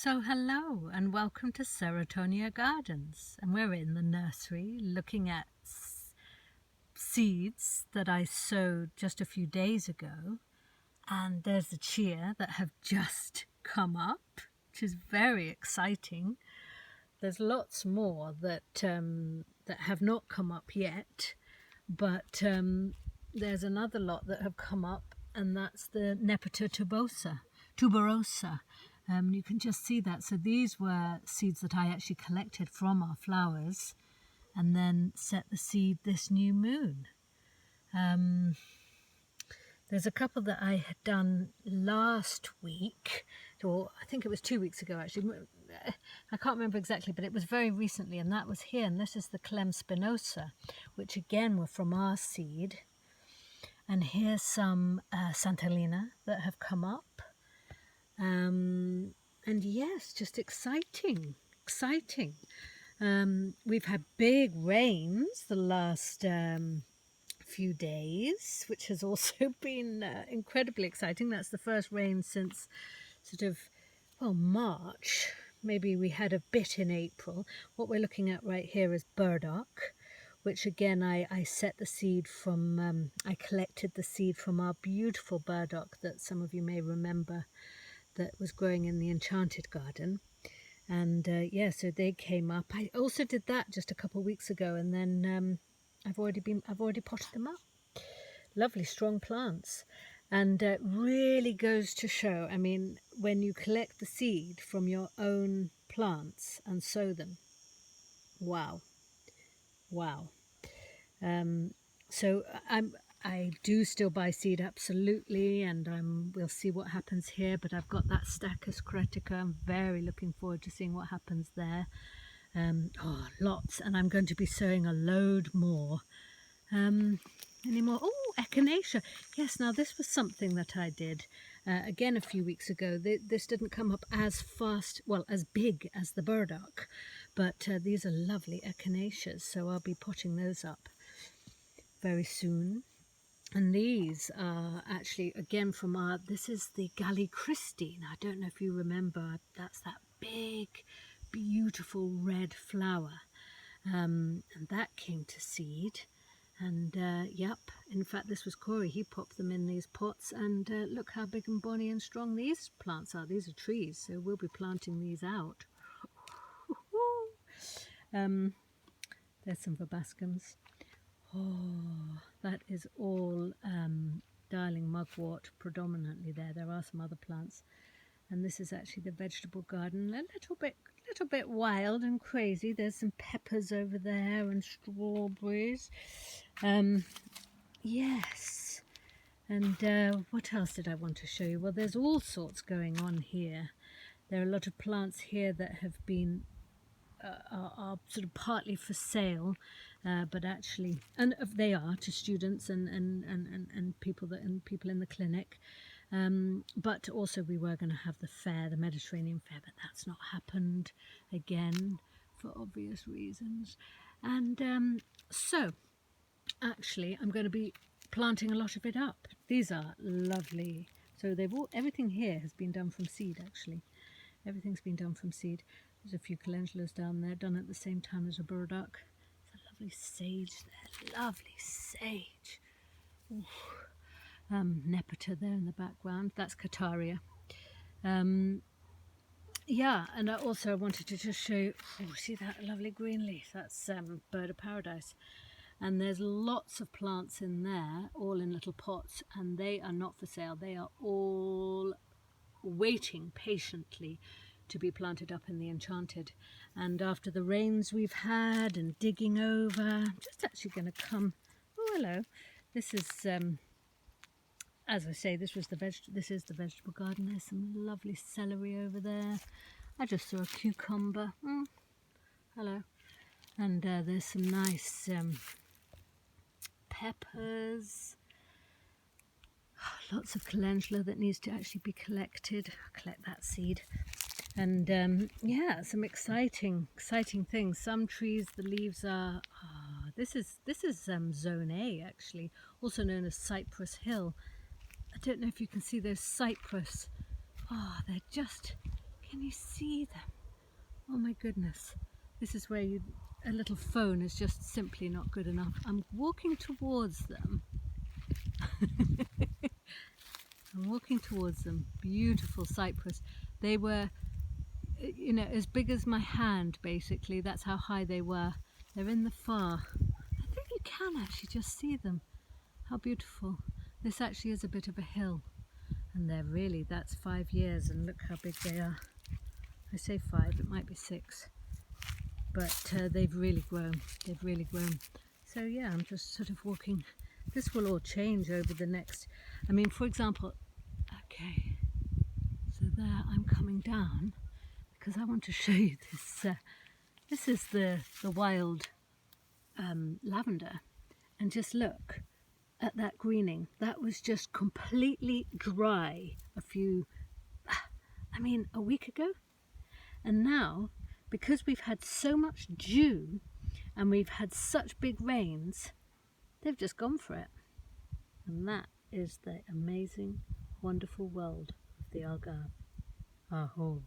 So hello and welcome to Ceratonia Gardens, and we're in the nursery looking at seeds that I sowed just a few days ago, and there's the chia that have just come up, which is very exciting. There's lots more that have not come up yet, but there's another lot that have come up, and that's the Nepeta tuberosa. You can just see that. So these were seeds that I actually collected from our flowers and then set the seed this new moon. There's a couple that I had done last week, or I think it was 2 weeks ago actually. I can't remember exactly, but it was very recently, and that was here. And this is the Clem spinosa, which again were from our seed. And here's some Santolina that have come up. And yes, just exciting. We've had big rains the last few days, which has also been incredibly exciting. That's the first rain since sort of, March. Maybe we had a bit in April. What we're looking at right here is burdock, which again I set the seed from, I collected the seed from our beautiful burdock that some of you may remember that was growing in the Enchanted Garden. And so they came up. I also did that just a couple of weeks ago, and then I've already potted them up. Lovely strong plants, and really goes to show, I mean, when you collect the seed from your own plants and sow them, wow. So I do still buy seed, absolutely, and we'll see what happens here. But I've got that Stachys cretica. I'm very looking forward to seeing what happens there. Lots, and I'm going to be sowing a load more. Any more? Oh, Echinacea. Yes, now this was something that I did again a few weeks ago. This didn't come up as fast, well, as big as the burdock, but these are lovely Echinaceas, so I'll be potting those up very soon. And these are actually, again, from this is the Gallichristine. I don't know if you remember, that's that big, beautiful red flower. And that came to seed. And in fact, this was Corey. He popped them in these pots, and look how big and bonny and strong these plants are. These are trees, so we'll be planting these out. There's some verbascums. Oh, that is all darling mugwort predominantly there. There are some other plants. And this is actually the vegetable garden, a little bit wild and crazy. There's some peppers over there and strawberries. Yes. And what else did I want to show you? Well, there's all sorts going on here. There are a lot of plants here that have been are sort of partly for sale, but actually, and they are to students and people in the clinic. But also we were going to have the fair, the Mediterranean fair, but that's not happened again for obvious reasons. And so actually I'm going to be planting a lot of it up. These are lovely. So everything here has been done from seed, actually. Everything's been done from seed. There's a few calendulas down there, done at the same time as a burdock. There's a lovely sage there, lovely sage. Nepeta there in the background, that's Cataria. And I also wanted to just show you, see that lovely green leaf? That's bird of paradise. And there's lots of plants in there, all in little pots, and they are not for sale. They are all waiting patiently to be planted up in the Enchanted. And after the rains we've had and digging over, I'm just actually going to come. Oh, hello. This is, as I say, this is the vegetable garden. There's some lovely celery over there. I just saw a cucumber. Hello. And there's some nice peppers. Lots of calendula that needs to actually be collected. I'll collect that seed. And some exciting things. Some trees, the leaves are. This is Zone A, actually, also known as Cypress Hill. I don't know if you can see those cypress. They're just Can you see them? Oh my goodness. This is where a little phone is just simply not good enough. I'm walking towards them. I'm walking towards them. Beautiful cypress. They were, you know, as big as my hand, basically. That's how high they were. They're in the far. I think you can actually just see them. How beautiful. This actually is a bit of a hill. And they're really, that's 5 years, and look how big they are. I say 5, it might be 6. But they've really grown. They've really grown. So yeah, I'm just sort of walking. This will all change over the next, I mean, for example, okay, so there I'm coming down because I want to show you this. This is the wild lavender, and just look at that greening. That was just completely dry a week ago, and now, because we've had so much dew and we've had such big rains, they've just gone for it. And that is the amazing, wonderful world of the Algarve. Aho.